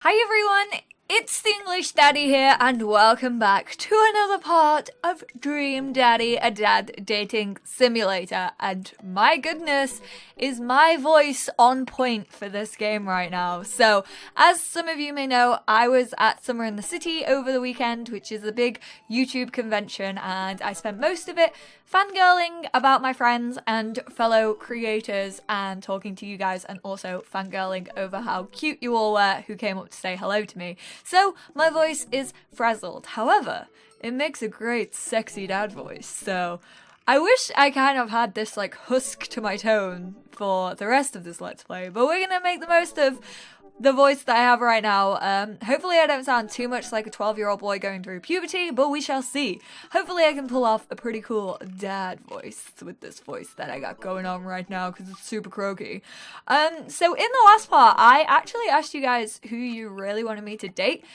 Hi everyone, it's the English Daddy here and welcome back to another part of Dream Daddy, a dad dating simulator. And my goodness, is my voice on point for this game right now. So, as some of you may know, I was at Summer in the City over the weekend, which is a big YouTube convention, and I spent most of it fangirling about my friends and fellow creators and talking to you guys, and also fangirling over how cute you all were who came up to say hello to me. So my voice is frazzled. However, it makes a great sexy dad voice. So I wish I kind of had this like husk to my tone for the rest of this Let's Play, but we're gonna make the most of the voice that I have right now. Hopefully I don't sound too much like a 12-year-old boy going through puberty, but we shall see. Hopefully I can pull off a pretty cool dad voice with this voice that I got going on right now because it's super croaky. So in the last part, I actually asked you guys who you really wanted me to date.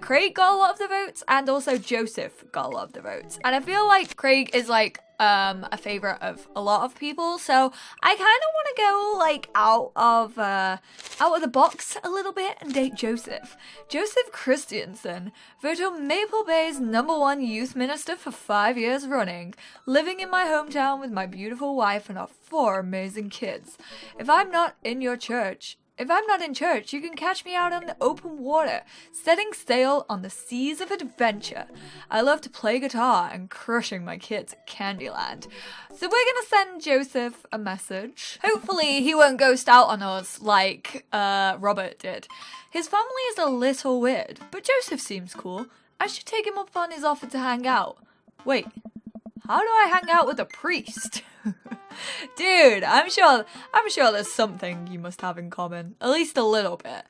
Craig got a lot of the votes, and also Joseph got a lot of the votes. And I feel like Craig is like a favorite of a lot of people, so I kind of want to go like out of the box a little bit and date Joseph Christiansen, voted Maple Bay's #1 youth minister for 5 years running, living in my hometown with my beautiful wife and our 4 amazing kids. If I'm not in church, you can catch me out on the open water, setting sail on the seas of adventure. I love to play guitar and crushing my kids at Candyland. So we're gonna send Joseph a message. Hopefully he won't ghost out on us like Robert did. His family is a little weird, but Joseph seems cool. I should take him up on his offer to hang out. Wait, how do I hang out with a priest? Dude, I'm sure there's something you must have in common. At least a little bit.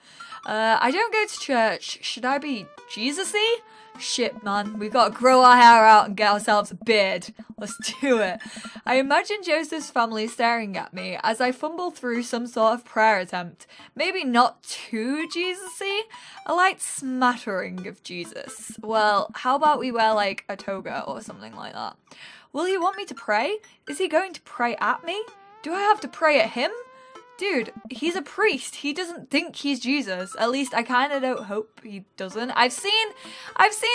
I don't go to church. Should I be Jesus-y? Shit, man. We gotta grow our hair out and get ourselves a beard. Let's do it. I imagine Joseph's family staring at me as I fumble through some sort of prayer attempt. Maybe not too Jesus-y. A light smattering of Jesus. Well, how about we wear like a toga or something like that? Will he want me to pray? Is he going to pray at me? Do I have to pray at him? Dude, he's a priest. He doesn't think he's Jesus. At least I kind of don't hope he doesn't. I've seen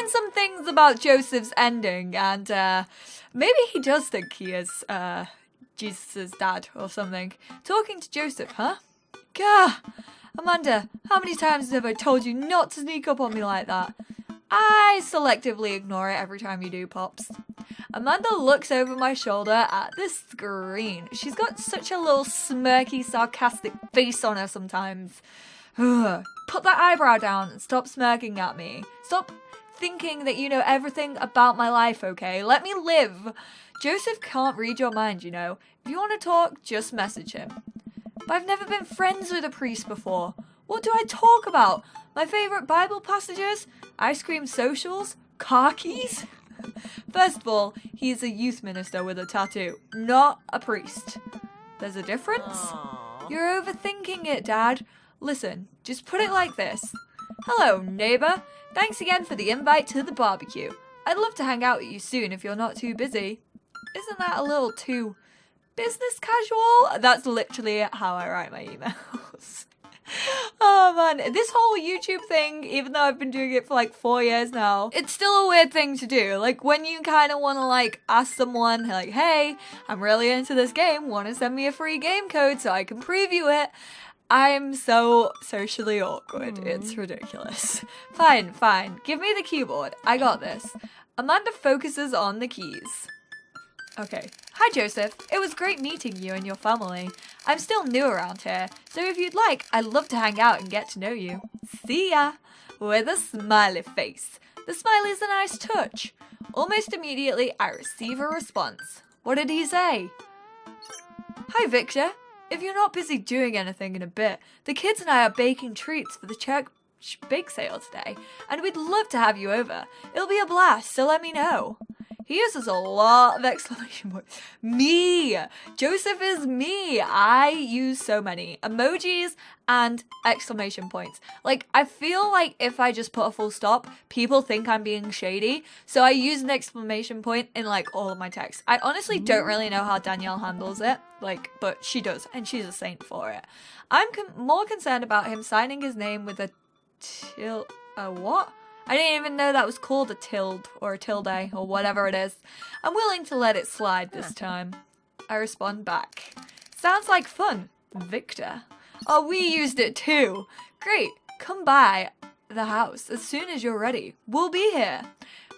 some things about Joseph's ending, and maybe he does think he is Jesus' dad or something. Talking to Joseph, huh? Gah! Amanda, how many times have I told you not to sneak up on me like that? I selectively ignore it every time you do, Pops. Amanda looks over my shoulder at the screen. She's got such a little smirky, sarcastic face on her sometimes. Ugh. Put that eyebrow down and stop smirking at me. Stop thinking that you know everything about my life, okay? Let me live. Joseph can't read your mind, you know. If you want to talk, just message him. But I've never been friends with a priest before. What do I talk about? My favourite Bible passages? Ice cream socials? Car keys? First of all, he's a youth minister with a tattoo, not a priest. There's a difference? Aww. You're overthinking it, Dad. Listen, just put it like this. Hello, neighbour. Thanks again for the invite to the barbecue. I'd love to hang out with you soon if you're not too busy. Isn't that a little too business casual? That's literally how I write my emails. Oh man, this whole YouTube thing, even though I've been doing it for like 4 years now, it's still a weird thing to do. Like when you kind of want to like ask someone like, hey, I'm really into this game, want to send me a free game code so I can preview it? I'm so socially awkward. It's ridiculous. Fine, give me the keyboard. I got this. Amanda focuses on the keys. Okay. Hi, Joseph. It was great meeting you and your family. I'm still new around here, so if you'd like, I'd love to hang out and get to know you. See ya! With a smiley face. The smile is a nice touch. Almost immediately, I receive a response. What did he say? Hi, Victor. If you're not busy doing anything in a bit, the kids and I are baking treats for the church bake sale today, and we'd love to have you over. It'll be a blast, so let me know. He uses a lot of exclamation points. Me! Joseph is me! I use so many emojis and exclamation points. Like, I feel like if I just put a full stop, people think I'm being shady. So I use an exclamation point in, like, all of my texts. I honestly don't really know how Danielle handles it. Like, but she does, and she's a saint for it. I'm more concerned about him signing his name with a what? I didn't even know that was called a tilde or a tilde or whatever it is. I'm willing to let it slide this time. I respond back. Sounds like fun, Victor. Oh, we used it too. Great, come by the house as soon as you're ready. We'll be here.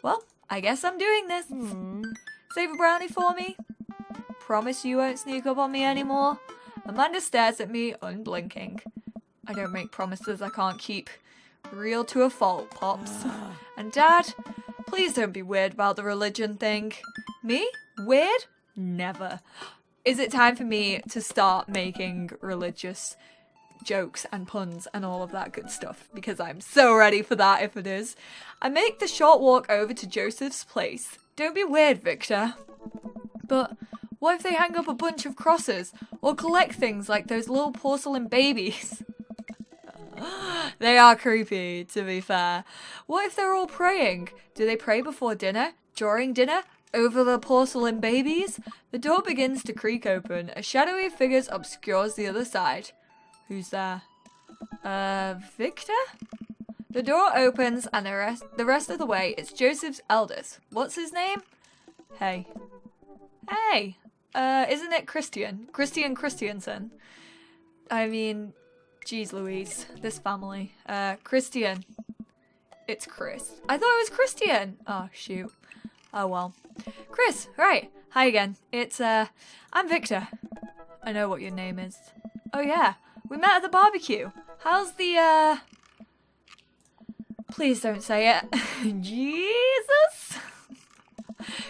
Well, I guess I'm doing this. Save a brownie for me? Promise you won't sneak up on me anymore? Amanda stares at me, unblinking. I don't make promises I can't keep. Real to a fault, Pops. And Dad, please don't be weird about the religion thing. Me? Weird? Never. Is it time for me to start making religious jokes and puns and all of that good stuff? Because I'm so ready for that if it is. I make the short walk over to Joseph's place. Don't be weird, Victor. But what if they hang up a bunch of crosses or collect things like those little porcelain babies? They are creepy, to be fair. What if they're all praying? Do they pray before dinner? During dinner? Over the porcelain babies? The door begins to creak open. A shadowy figure obscures the other side. Who's there? Victor? The door opens and the rest of the way it's Joseph's eldest. What's his name? Hey. Hey! Isn't it Christian? Christiansen. I mean, geez Louise, this family. Christian. It's Chris. I thought it was Christian! Oh, shoot. Oh well. Chris, right. Hi again. It's, I'm Victor. I know what your name is. Oh yeah, we met at the barbecue. How's the, Please don't say it. Jesus!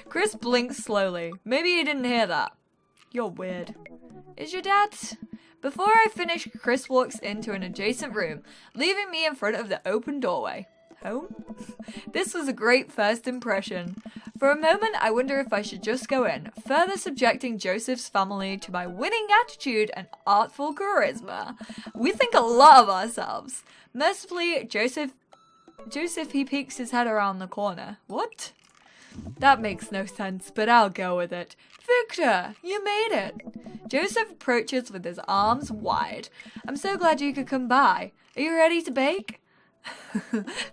Chris blinks slowly. Maybe you didn't hear that. You're weird. Is your dad? Before I finish, Chris walks into an adjacent room, leaving me in front of the open doorway. Home? This was a great first impression. For a moment, I wonder if I should just go in, further subjecting Joseph's family to my winning attitude and artful charisma. We think a lot of ourselves. Mercifully, Joseph, he peeks his head around the corner. What? That makes no sense, but I'll go with it. Victor, you made it. Joseph approaches with his arms wide. I'm so glad you could come by. Are you ready to bake?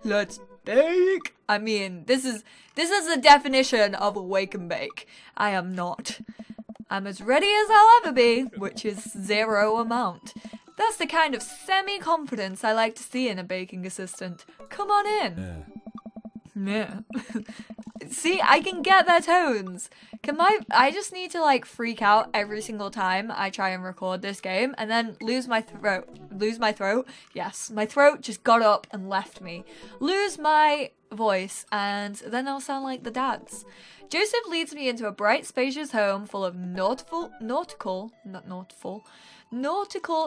Let's bake. I mean, this is the definition of a wake and bake. I am not. I'm as ready as I'll ever be, which is zero amount. That's the kind of semi-confidence I like to see in a baking assistant. Come on in. Yeah. See, I can get their tones. I just need to like freak out every single time I try and record this game and then lose my throat. Yes, my throat just got up and left me. Lose my voice and then I'll sound like the dads. Joseph leads me into a bright, spacious home full of nautical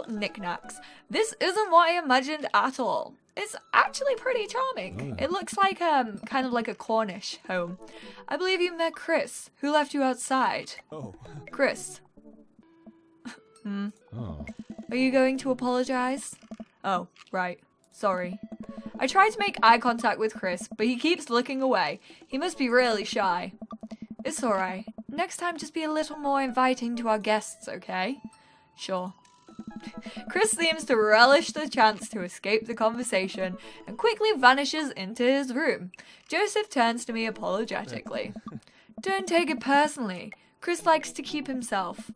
knickknacks. This isn't what I imagined at all. It's actually pretty charming. It looks like kind of like a Cornish home. I believe you met Chris, who left you outside. Oh. Chris. Oh. Are you going to apologize? Oh, right. Sorry. I try to make eye contact with Chris, but he keeps looking away. He must be really shy. It's alright. Next time just be a little more inviting to our guests, okay? Sure. Chris seems to relish the chance to escape the conversation and quickly vanishes into his room. Joseph turns to me apologetically. Don't take it personally. Chris likes to keep himself.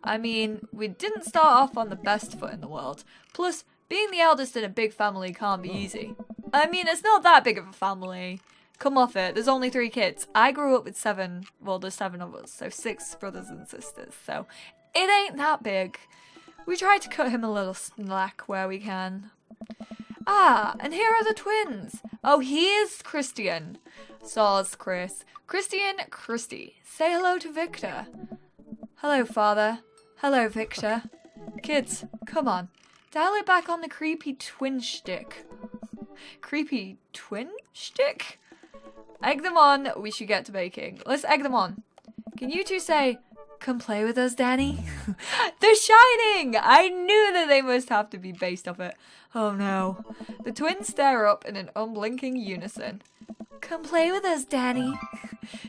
I mean, we didn't start off on the best foot in the world. Plus, being the eldest in a big family can't be easy. I mean, it's not that big of a family. Come off it, there's only 3 kids. I grew up with 7, well, there's 7 of us, so 6 brothers and sisters, so it ain't that big. We try to cut him a little slack where we can. Ah, and here are the twins. Oh, he is Christian. Saws Chris. Christy. Say hello to Victor. Hello, Father. Hello, Victor. Kids, come on. Dial it back on the creepy twin shtick. Creepy twin shtick? Egg them on. We should get to baking. Let's egg them on. Can you two say, come play with us, Danny? The Shining! I knew that they must have to be based off it. Oh no. The twins stare up in an unblinking unison. Come play with us, Danny.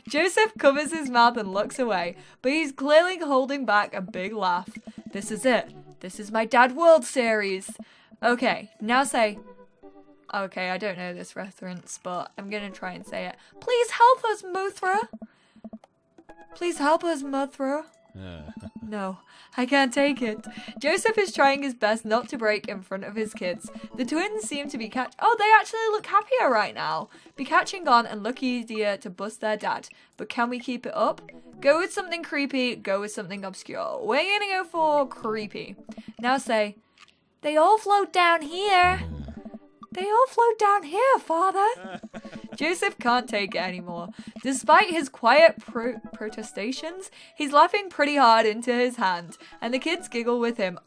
Joseph covers his mouth and looks away, but he's clearly holding back a big laugh. This is it. This is my Dad World series. Okay, now say, Okay, I don't know this reference, but I'm gonna try and say it. Please help us, Mothra! Please help us, Mothra. No, I can't take it. Joseph is trying his best not to break in front of his kids. The twins seem to be oh, they actually look happier right now. Be catching on and look easier to bust their dad. But can we keep it up? Go with something creepy, go with something obscure. We're gonna go for creepy. Now say, they all float down here. They all float down here, Father. Joseph can't take it anymore. Despite his quiet protestations, he's laughing pretty hard into his hand, and the kids giggle with him.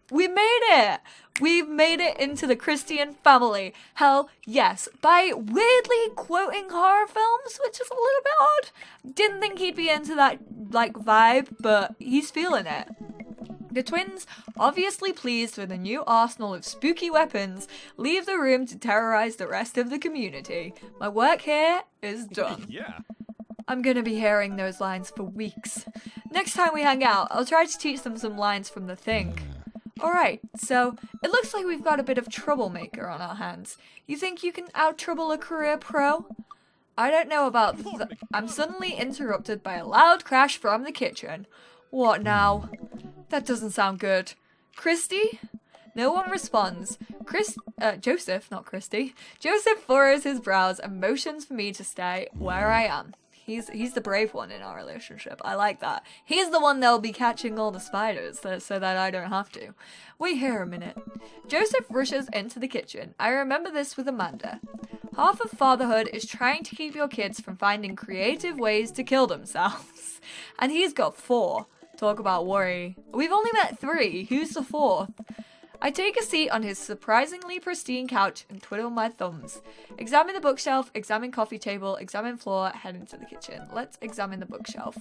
We made it! We've made it into the Christian family. Hell yes. By weirdly quoting horror films, which is a little bit odd. Didn't think he'd be into that, vibe, but he's feeling it. The twins, obviously pleased with a new arsenal of spooky weapons, leave the room to terrorize the rest of the community. My work here is done. Yeah. I'm gonna be hearing those lines for weeks. Next time we hang out, I'll try to teach them some lines from The Thing. Alright, so it looks like we've got a bit of troublemaker on our hands. You think you can out-trouble a career pro? I don't know about I'm suddenly interrupted by a loud crash from the kitchen. What now? That doesn't sound good. Christy? No one responds. Joseph, not Christy. Joseph furrows his brows and motions for me to stay where I am. He's the brave one in our relationship. I like that. He's the one that'll be catching all the spiders so that I don't have to. Wait here a minute. Joseph rushes into the kitchen. I remember this with Amanda. Half of fatherhood is trying to keep your kids from finding creative ways to kill themselves. And he's got 4. Talk about worry. We've only met 3. Who's the 4th? I take a seat on his surprisingly pristine couch and twiddle my thumbs. Examine the bookshelf, examine coffee table, examine floor, head into the kitchen. Let's examine the bookshelf.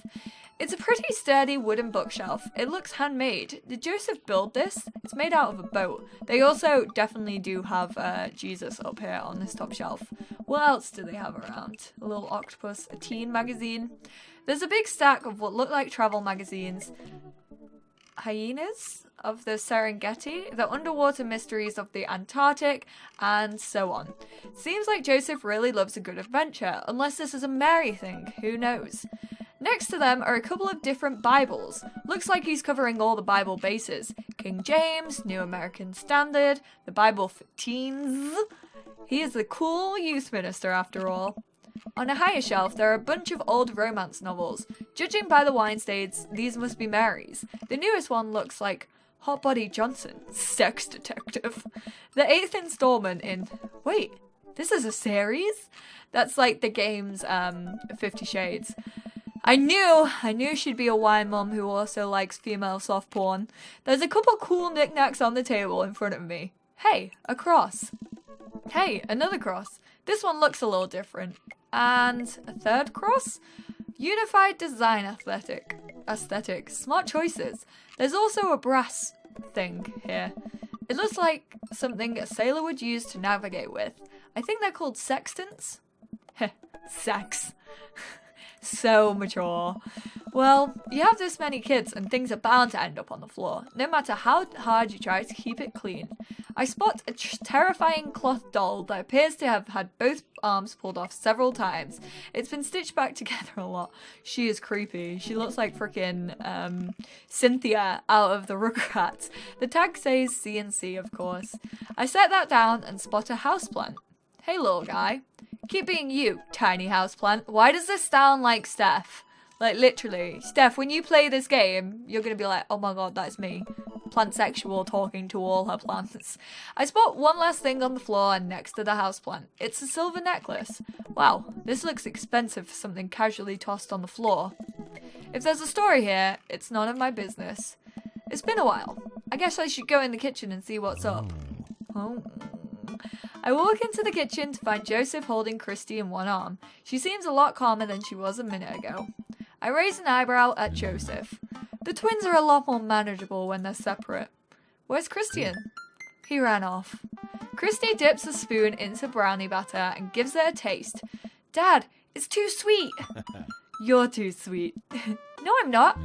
It's a pretty sturdy wooden bookshelf. It looks handmade. Did Joseph build this? It's made out of a boat. They also definitely do have Jesus up here on this top shelf. What else do they have around? A little octopus, a teen magazine. There's a big stack of what look like travel magazines. Hyenas of the Serengeti, the underwater mysteries of the Antarctic, and so on. Seems like Joseph really loves a good adventure, unless this is a Mary thing, who knows. Next to them are a couple of different Bibles. Looks like he's covering all the Bible bases. King James, New American Standard, the Bible for teens. He is the cool youth minister after all. On a higher shelf, there are a bunch of old romance novels. Judging by the wine stains, these must be Mary's. The newest one looks like Hot Body Johnson, Sex Detective. The 8th installment in... Wait, this is a series? That's like the game's 50 Shades. I knew she'd be a wine mom who also likes female soft porn. There's a couple cool knickknacks on the table in front of me. Hey, a cross. Hey, another cross. This one looks a little different. And a third cross? Unified design aesthetic. Smart choices. There's also a brass thing here. It looks like something a sailor would use to navigate with. I think they're called sextants. Heh, sex. So mature. Well, you have this many kids and things are bound to end up on the floor, no matter how hard you try to keep it clean. I spot a terrifying cloth doll that appears to have had both arms pulled off several times. It's been stitched back together a lot. She is creepy. She looks like frickin' Cynthia out of the Rugrats. The tag says CNC, of course. I set that down and spot a houseplant. Hey, little guy. Keep being you, tiny houseplant. Why does this sound like Steph? Like, literally. Steph, when you play this game, you're gonna be like, oh my god, that's me. Plantsexual talking to all her plants. I spot one last thing on the floor next to the houseplant. It's a silver necklace. Wow, this looks expensive for something casually tossed on the floor. If there's a story here, it's none of my business. It's been a while. I guess I should go in the kitchen and see what's up. Oh. I walk into the kitchen to find Joseph holding Christy in one arm. She seems a lot calmer than she was a minute ago. I raise an eyebrow at Joseph. The twins are a lot more manageable when they're separate. Where's Christian? He ran off. Christy dips a spoon into brownie batter and gives it a taste. Dad, it's too sweet. You're too sweet. No, I'm not.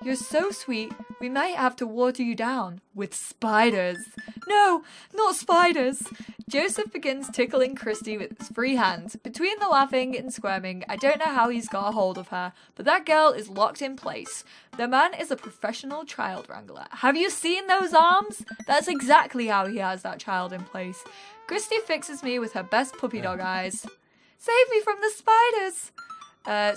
You're so sweet, we might have to water you down with spiders. No, not spiders. Joseph begins tickling Christy with his free hand. Between the laughing and squirming, I don't know how he's got a hold of her, but that girl is locked in place. The man is a professional child wrangler. Have you seen those arms? That's exactly how he has that child in place. Christy fixes me with her best puppy dog eyes. Save me from the spiders!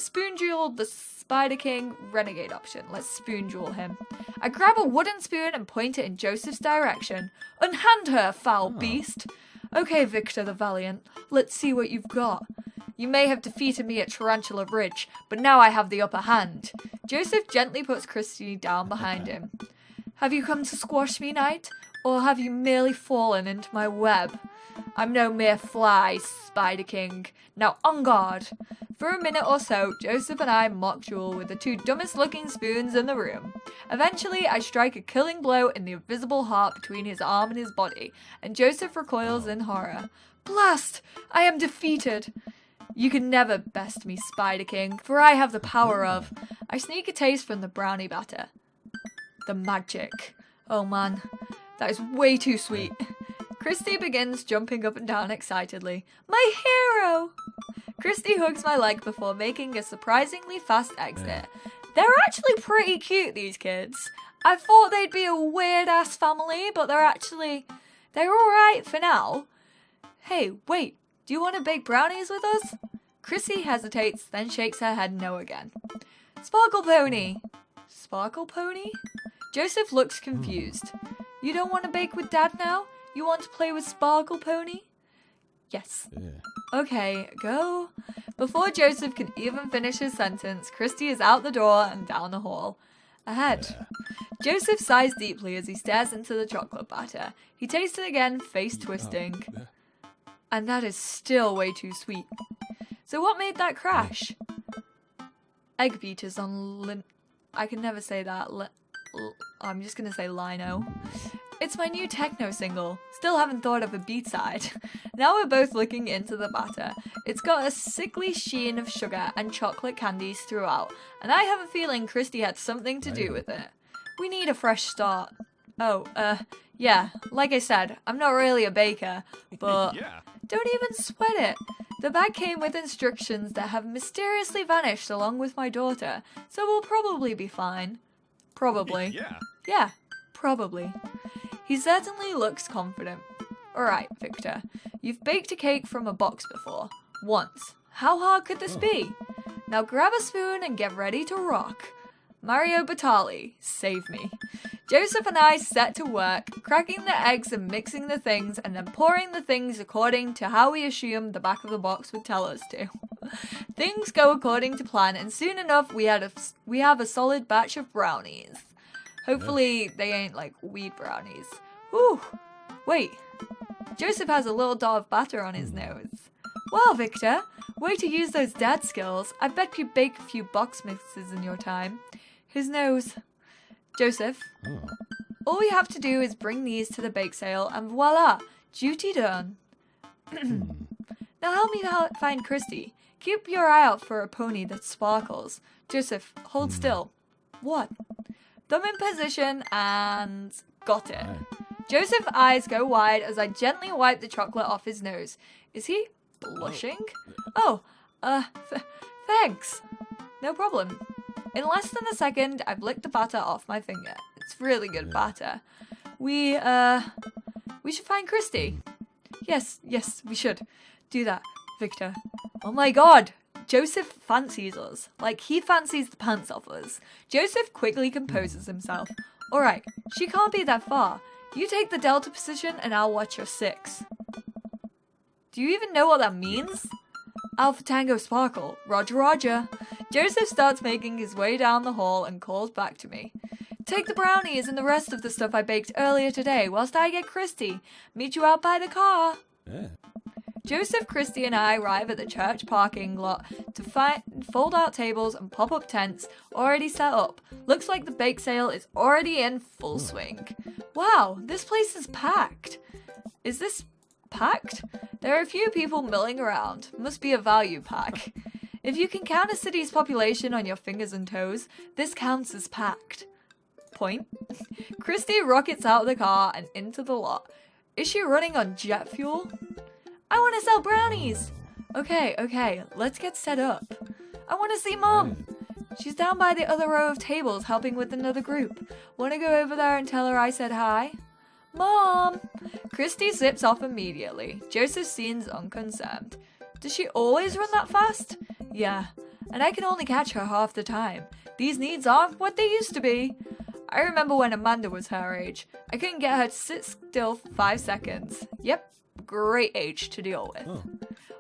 Spoon jewel the Spider King renegade option. Let's spoon jewel him. I grab a wooden spoon and point it in Joseph's direction. Unhand her, foul beast! Okay, Victor the Valiant, let's see what you've got. You may have defeated me at Tarantula Ridge, but now I have the upper hand. Joseph gently puts Christy down behind him. Have you come to squash me, knight? Or have you merely fallen into my web? I'm no mere fly, Spider King. Now on guard. For a minute or so, Joseph and I mock duel with the two dumbest looking spoons in the room. Eventually, I strike a killing blow in the invisible heart between his arm and his body, and Joseph recoils in horror. Blast! I am defeated! You can never best me, Spider King, for I have the power of... I sneak a taste from the brownie batter. The magic. Oh man, that is way too sweet. Christy begins jumping up and down excitedly. My hero! Christy hugs my leg before making a surprisingly fast exit. They're actually pretty cute, these kids. I thought they'd be a weird-ass family, but they're alright for now. Hey, wait, do you want to bake brownies with us? Chrissy hesitates, then shakes her head no again. Sparkle Pony! Sparkle Pony? Joseph looks confused. You don't want to bake with Dad now? You want to play with Sparkle Pony? Yes. Okay, go. Before Joseph can even finish his sentence, Christy is out the door and down the hall. Ahead. Joseph sighs deeply as he stares into the chocolate batter. He tastes it again, face twisting. And that is still way too sweet. So what made that crash? Egg beaters on I can never say that. I'm just gonna say lino. It's my new techno single. Still haven't thought of a B-side. Now we're both looking into the batter. It's got a sickly sheen of sugar and chocolate candies throughout, and I have a feeling Christy had something to do with it. We need a fresh start. Yeah, like I said, I'm not really a baker, but don't even sweat it. The bag came with instructions that have mysteriously vanished along with my daughter, so we'll probably be fine. Probably. Yeah, probably. He certainly looks confident. Alright, Victor. You've baked a cake from a box before. Once. How hard could this be? Now grab a spoon and get ready to rock. Mario Batali, save me. Joseph and I set to work, cracking the eggs and mixing the things, and then pouring the things according to how we assumed the back of the box would tell us to. Things go according to plan, and soon enough we have a solid batch of brownies. Hopefully they ain't like weed brownies. Whew. Wait. Joseph has a little dot of batter on his nose. Well, Victor, way to use those dad skills. I bet you bake a few box mixes in your time. His nose. Joseph, all we have to do is bring these to the bake sale and voila, duty done. Now help me find Christy. Keep your eye out for a pony that sparkles. Joseph, hold still. What? Thumb in position and got it. Joseph's eyes go wide as I gently wipe the chocolate off his nose. Is he blushing? Oh, thanks. No problem. In less than a second, I've licked the batter off my finger. It's really good batter. We should find Christy. Yes, we should. Do that, Victor. Oh my god! Joseph fancies us. Like, he fancies the pants off us. Joseph quickly composes himself. Alright, she can't be that far. You take the delta position and I'll watch your 6. Do you even know what that means? Alpha Tango Sparkle. Roger, roger. Joseph starts making his way down the hall and calls back to me. Take the brownies and the rest of the stuff I baked earlier today whilst I get Christy. Meet you out by the car. Joseph, Christy and I arrive at the church parking lot to find fold-out tables and pop-up tents already set up. Looks like the bake sale is already in full swing. Wow, this place is packed. Is this packed? There are a few people milling around. Must be a value pack. If you can count a city's population on your fingers and toes, this counts as packed. Point. Christy rockets out of the car and into the lot. Is she running on jet fuel? I want to sell brownies. Okay, let's get set up. I want to see Mom. She's down by the other row of tables helping with another group. Want to go over there and tell her I said hi? Mom! Christy zips off immediately. Joseph seems unconcerned. Does she always run that fast? Yeah, and I can only catch her half the time. These knees aren't what they used to be. I remember when Amanda was her age. I couldn't get her to sit still for 5 seconds. Yep, great age to deal with. Oh.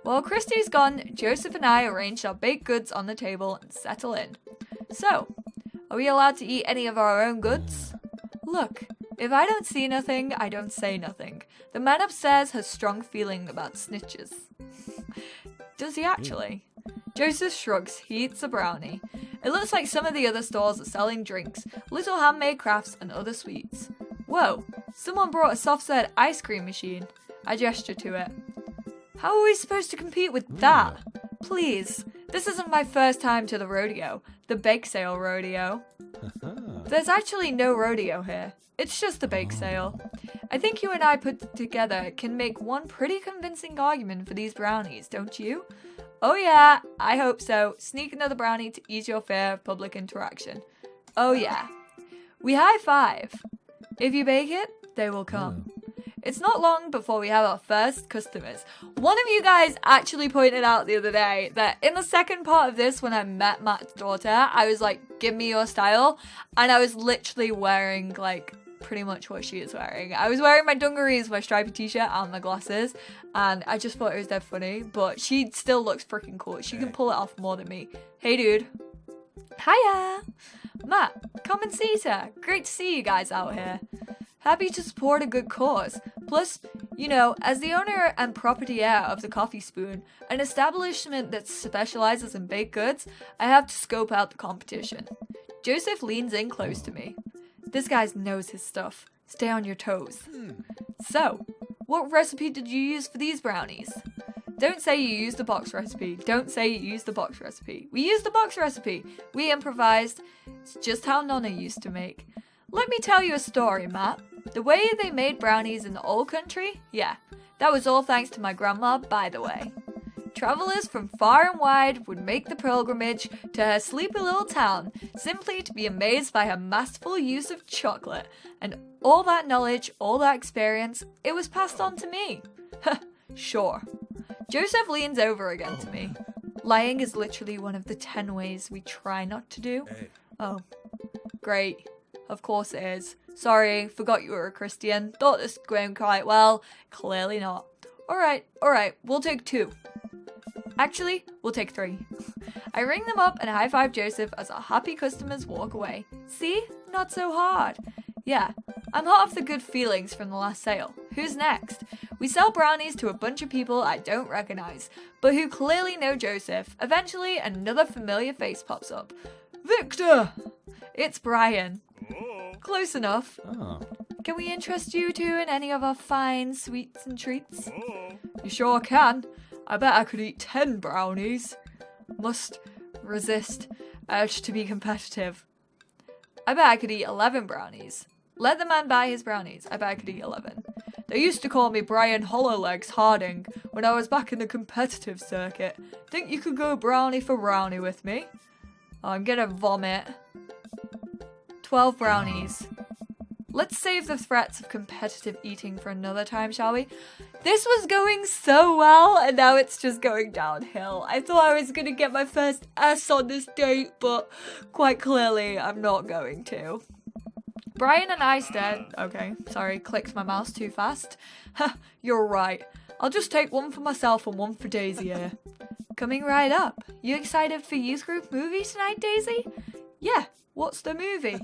While Christy's gone, Joseph and I arranged our baked goods on the table and settle in. So, are we allowed to eat any of our own goods? Look, if I don't see nothing, I don't say nothing. The man upstairs has strong feeling about snitches. Does he actually? Joseph shrugs. He eats a brownie. It looks like some of the other stores are selling drinks, little handmade crafts, and other sweets. Whoa, someone brought a soft-serve ice cream machine. I gesture to it. How are we supposed to compete with that? Please, this isn't my first time to the rodeo, the bake sale rodeo. There's actually no rodeo here. It's just the bake sale. I think you and I put together can make one pretty convincing argument for these brownies, don't you? Oh yeah, I hope so. Sneak another brownie to ease your fear of public interaction. Oh yeah. We high five. If you bake it, they will come. It's not long before we have our first customers. One of you guys actually pointed out the other day that in the second part of this, when I met Matt's daughter, I was like, give me your style. And I was literally wearing like pretty much what she is wearing. I was wearing my dungarees, my stripy t-shirt and my glasses. And I just thought it was dead funny. But she still looks freaking cool. She can pull it off more than me. Hey dude. Hiya. Matt, come and see her. Great to see you guys out here. Happy to support a good cause. Plus, you know, as the owner and property heir of the Coffee Spoon, an establishment that specializes in baked goods, I have to scope out the competition. Joseph leans in close to me. This guy knows his stuff. Stay on your toes. So, what recipe did you use for these brownies? Don't say you used the box recipe. Don't say you used the box recipe. We used the box recipe. We improvised. It's just how Nonna used to make. Let me tell you a story, Matt. The way they made brownies in the old country? Yeah, that was all thanks to my grandma, by the way. Travelers from far and wide would make the pilgrimage to her sleepy little town simply to be amazed by her masterful use of chocolate. And all that knowledge, all that experience, it was passed on to me. Sure. Joseph leans over again to me. Lying is literally one of the 10 ways we try not to do. Oh, great. Of course it is. Sorry, forgot you were a Christian. Thought this was going quite well. Clearly not. Alright, we'll take 2. Actually, we'll take 3. I ring them up and high five Joseph as our happy customers walk away. See? Not so hard. Yeah, I'm hot off the good feelings from the last sale. Who's next? We sell brownies to a bunch of people I don't recognize, but who clearly know Joseph. Eventually, another familiar face pops up. Victor! It's Brian. Close enough. Can we interest you two in any of our fine sweets and treats? You sure can. I bet I could eat 10 brownies. Must resist urge to be competitive. I bet I could eat 11 brownies. Let the man buy his brownies. I bet I could eat 11. They used to call me Brian Hollowlegs Harding when I was back in the competitive circuit. Think you could go brownie for brownie with me? Oh, I'm gonna vomit. 12 brownies. Let's save the threats of competitive eating for another time, shall we? This was going so well, and now it's just going downhill. I thought I was going to get my first S on this date, but quite clearly I'm not going to. Brian and I stared. Okay, sorry, clicked my mouse too fast. Ha, you're right. I'll just take one for myself and one for Daisy here. Coming right up. You excited for youth group movie tonight, Daisy? Yeah, what's the movie?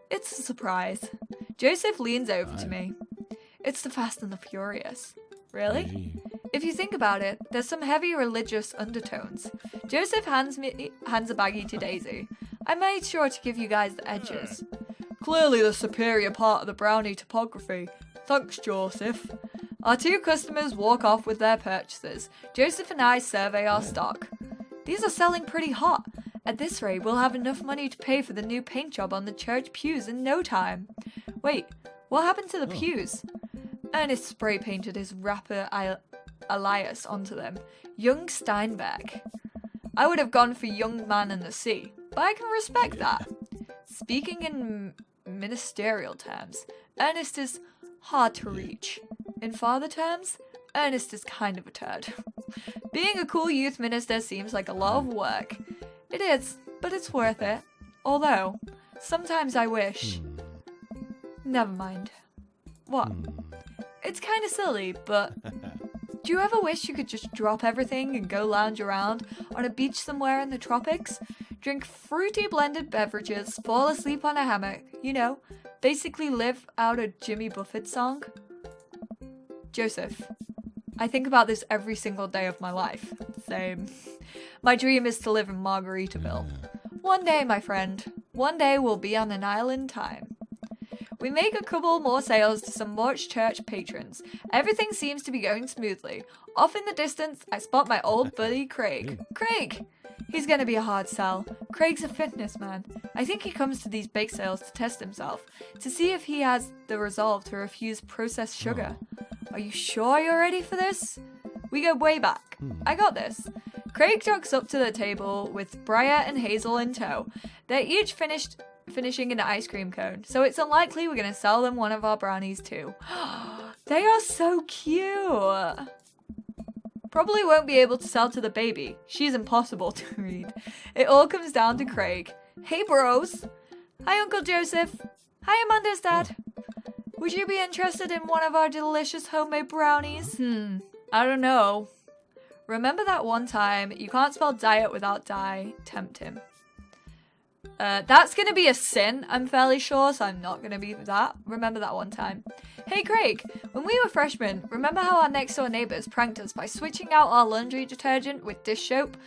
It's a surprise. Joseph leans over to me. It's the Fast and the Furious. Really? If you think about it, there's some heavy religious undertones. Joseph hands a baggie to Daisy. I made sure to give you guys the edges. Clearly the superior part of the brownie topography. Thanks, Joseph. Our 2 customers walk off with their purchases. Joseph and I survey our stock. These are selling pretty hot. At this rate, we'll have enough money to pay for the new paint job on the church pews in no time. Wait, what happened to the pews? Ernest spray painted his rapper alias onto them. Young Steinbeck. I would have gone for Young Man in the Sea, but I can respect that. Speaking in ministerial terms, Ernest is hard to reach. In father terms, Ernest is kind of a turd. Being a cool youth minister seems like a lot of work. It is, but it's worth it. Although, sometimes I wish... Never mind. What? It's kind of silly, but... Do you ever wish you could just drop everything and go lounge around on a beach somewhere in the tropics? Drink fruity blended beverages, fall asleep on a hammock, you know, basically live out a Jimmy Buffett song? Joseph, I think about this every single day of my life. Same. My dream is to live in Margaritaville. One day, my friend, one day we'll be on an island time. We make a couple more sales to some March church patrons. Everything seems to be going smoothly. Off in the distance, I spot my old buddy Craig. Craig! He's gonna be a hard sell. Craig's a fitness man. I think he comes to these bake sales to test himself, to see if he has the resolve to refuse processed sugar. Are you sure you're ready for this? We go way back. I got this. Craig jogs up to the table with Briar and Hazel in tow. They're each finishing an ice cream cone, so it's unlikely we're gonna sell them one of our brownies too. They are so cute. Probably won't be able to sell to the baby. She's impossible to read. It all comes down to Craig. Hey bros. Hi Uncle Joseph. Hi Amanda's dad. Would you be interested in one of our delicious homemade brownies? I don't know. Remember that one time, you can't spell diet without die, tempt him. That's gonna be a sin, I'm fairly sure, so I'm not gonna be that. Remember that one time. Hey Craig, when we were freshmen, remember how our next door neighbours pranked us by switching out our laundry detergent with dish soap,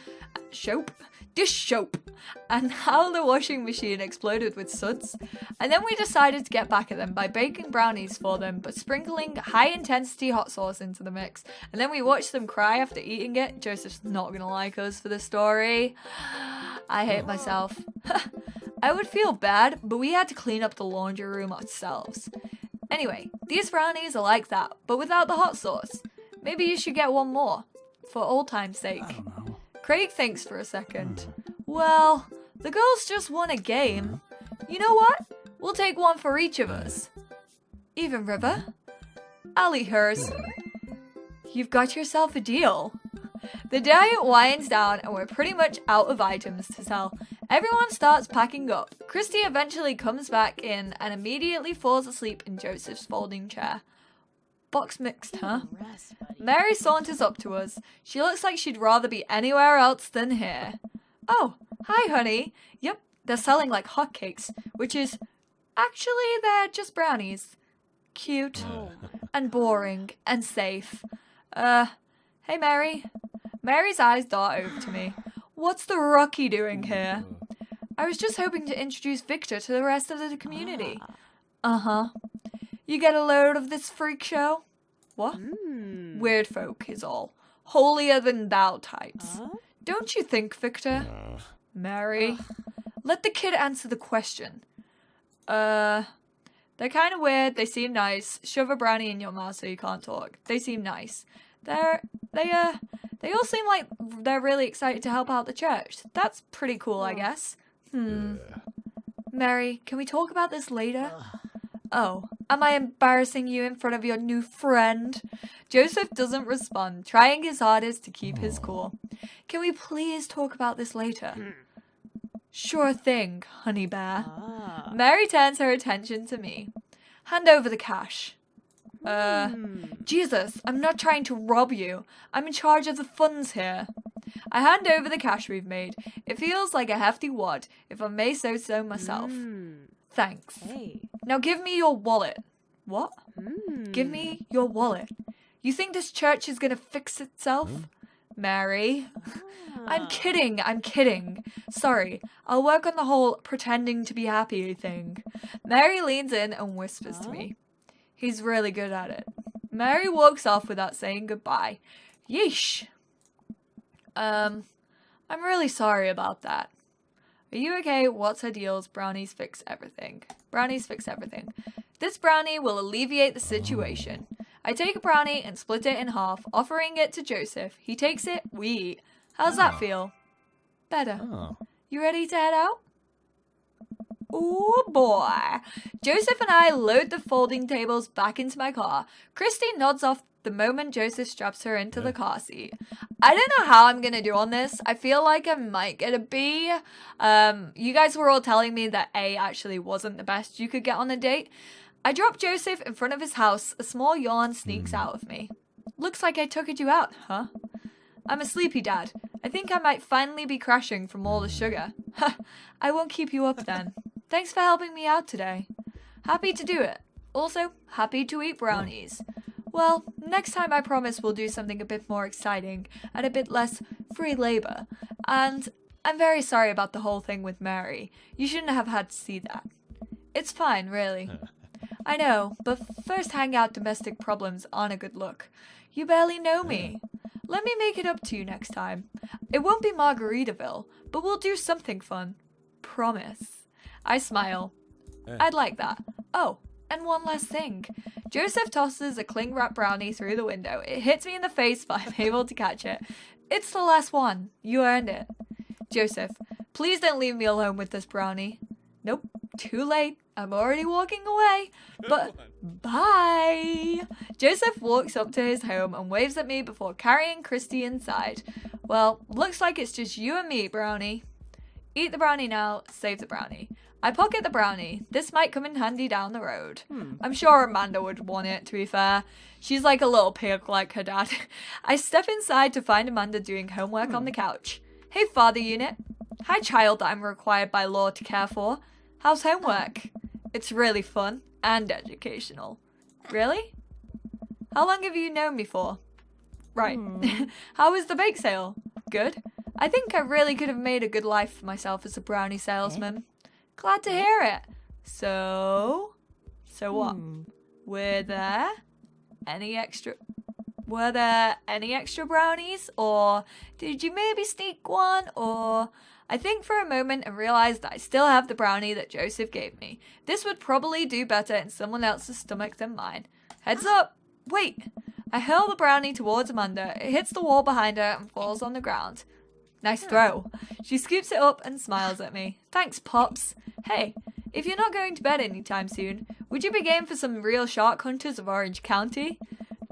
and how the washing machine exploded with suds? And then we decided to get back at them by baking brownies for them, but sprinkling high-intensity hot sauce into the mix. And then we watched them cry after eating it. Joseph's not gonna like us for the story. I hate myself. I would feel bad, but we had to clean up the laundry room ourselves. Anyway, these brownies are like that, but without the hot sauce. Maybe you should get one more, for old time's sake. I don't know. Craig thinks for a second. Well, the girls just won a game. You know what? We'll take one for each of us. Even River? I'll eat hers. You've got yourself a deal. The diet winds down and we're pretty much out of items to sell. Everyone starts packing up. Christy eventually comes back in and immediately falls asleep in Joseph's folding chair. Box mixed, huh? Mary saunters up to us. She looks like she'd rather be anywhere else than here. Oh, hi honey. Yep, they're selling like hotcakes, which is... Actually, they're just brownies. Cute. And boring. And safe. Hey Mary. Mary's eyes dart over to me. What's the rookie doing here? I was just hoping to introduce Victor to the rest of the community. Uh-huh. You get a load of this freak show? What? Weird folk is all. Holier than thou types. Don't you think, Victor? Mary? Let the kid answer the question. They're kind of weird. They seem nice. Shove a brownie in your mouth so you can't talk. They seem nice. They all seem like they're really excited to help out the church. That's pretty cool, I guess. Mary, can we talk about this later? Oh, am I embarrassing you in front of your new friend? Joseph doesn't respond, trying his hardest to keep his cool. Can we please talk about this later? Sure thing, honey bear. Mary turns her attention to me. Hand over the cash. Jesus, I'm not trying to rob you. I'm in charge of the funds here. I hand over the cash we've made. It feels like a hefty wad, if I may say so myself. Thanks. Hey. Now give me your wallet. What? Give me your wallet. You think this church is gonna fix itself? Mary. I'm kidding. Sorry, I'll work on the whole pretending to be happy thing. Mary leans in and whispers to me. He's really good at it. Mary walks off without saying goodbye. Yeesh. I'm really sorry about that. Are you okay? What's her deals? Brownies fix everything. Brownies fix everything. This brownie will alleviate the situation. I take a brownie and split it in half, offering it to Joseph. He takes it, we eat. How's that feel? Better. You ready to head out? Oh boy. Joseph and I load the folding tables back into my car. Christy nods off the moment Joseph straps her into the car seat. I don't know how I'm gonna do on this. I feel like I might get a B. You guys were all telling me that A actually wasn't the best you could get on a date. I drop Joseph in front of his house. A small yawn sneaks out of me. Looks like I took you out, huh? I'm a sleepy dad. I think I might finally be crashing from all the sugar. Ha! I won't keep you up then. Thanks for helping me out today. Happy to do it. Also, happy to eat brownies. Well, next time I promise we'll do something a bit more exciting and a bit less free labor. And I'm very sorry about the whole thing with Mary. You shouldn't have had to see that. It's fine, really. I know, but first-hand domestic problems aren't a good look. You barely know me. Let me make it up to you next time. It won't be Margaritaville, but we'll do something fun. Promise. I smile. I'd like that. Oh, and one last thing. Joseph tosses a cling-wrap brownie through the window. It hits me in the face, but I'm able to catch it. It's the last one. You earned it. Joseph, please don't leave me alone with this brownie. Nope, too late. I'm already walking away. But bye. Joseph walks up to his home and waves at me before carrying Christy inside. Well, looks like it's just you and me, brownie. Eat the brownie now, save the brownie. I pocket the brownie. This might come in handy down the road. I'm sure Amanda would want it, to be fair. She's like a little pig like her dad. I step inside to find Amanda doing homework on the couch. Hey, father unit. Hi, child that I'm required by law to care for. How's homework? It's really fun and educational. Really? How long have you known me for? Right. How was the bake sale? Good. I think I really could have made a good life for myself as a brownie salesman. Glad to hear it. So what? Were there any extra brownies? Or did you maybe sneak one? Or I think for a moment and realized that I still have the brownie that Joseph gave me. This would probably do better in someone else's stomach than mine. Heads up! Wait! I hurl the brownie towards Amanda. It hits the wall behind her and falls on the ground. Nice throw. She scoops it up and smiles at me. Thanks, Pops. Hey, if you're not going to bed anytime soon, would you be game for some real shark hunters of Orange County?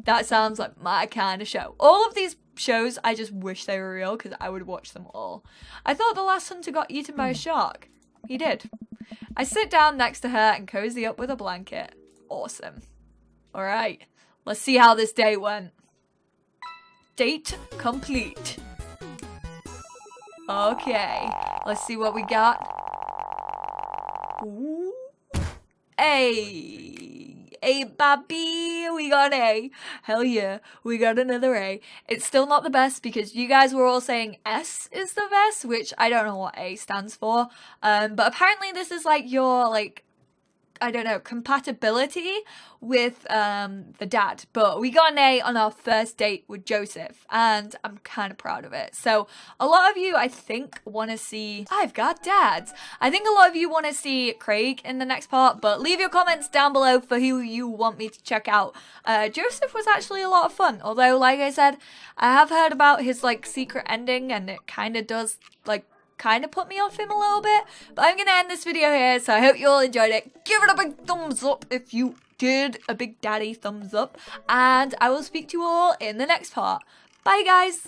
That sounds like my kind of show. All of these shows, I just wish they were real because I would watch them all. I thought the last hunter got eaten by a shark. He did. I sit down next to her and cozy up with a blanket. Awesome. Alright, let's see how this day went. Date complete. Okay, let's see what we got. Ooh. A, baby, we got an A. Hell yeah, we got another A. It's still not the best because you guys were all saying S is the best, which I don't know what A stands for. But apparently this is like your, I don't know, compatibility with the dad. But we got an A on our first date with Joseph, and I'm kind of proud of it. So a lot of you, I think, want to see I've got dads. I think a lot of you want to see Craig in the next part, but leave your comments down below for who you want me to check out. Joseph was actually a lot of fun, although, like I said, I have heard about his secret ending, and it kind of does kind of put me off him a little bit. But I'm gonna end this video here, so I hope you all enjoyed it. Give it a big thumbs up if you did, a big daddy thumbs up, and I will speak to you all in the next part. Bye guys.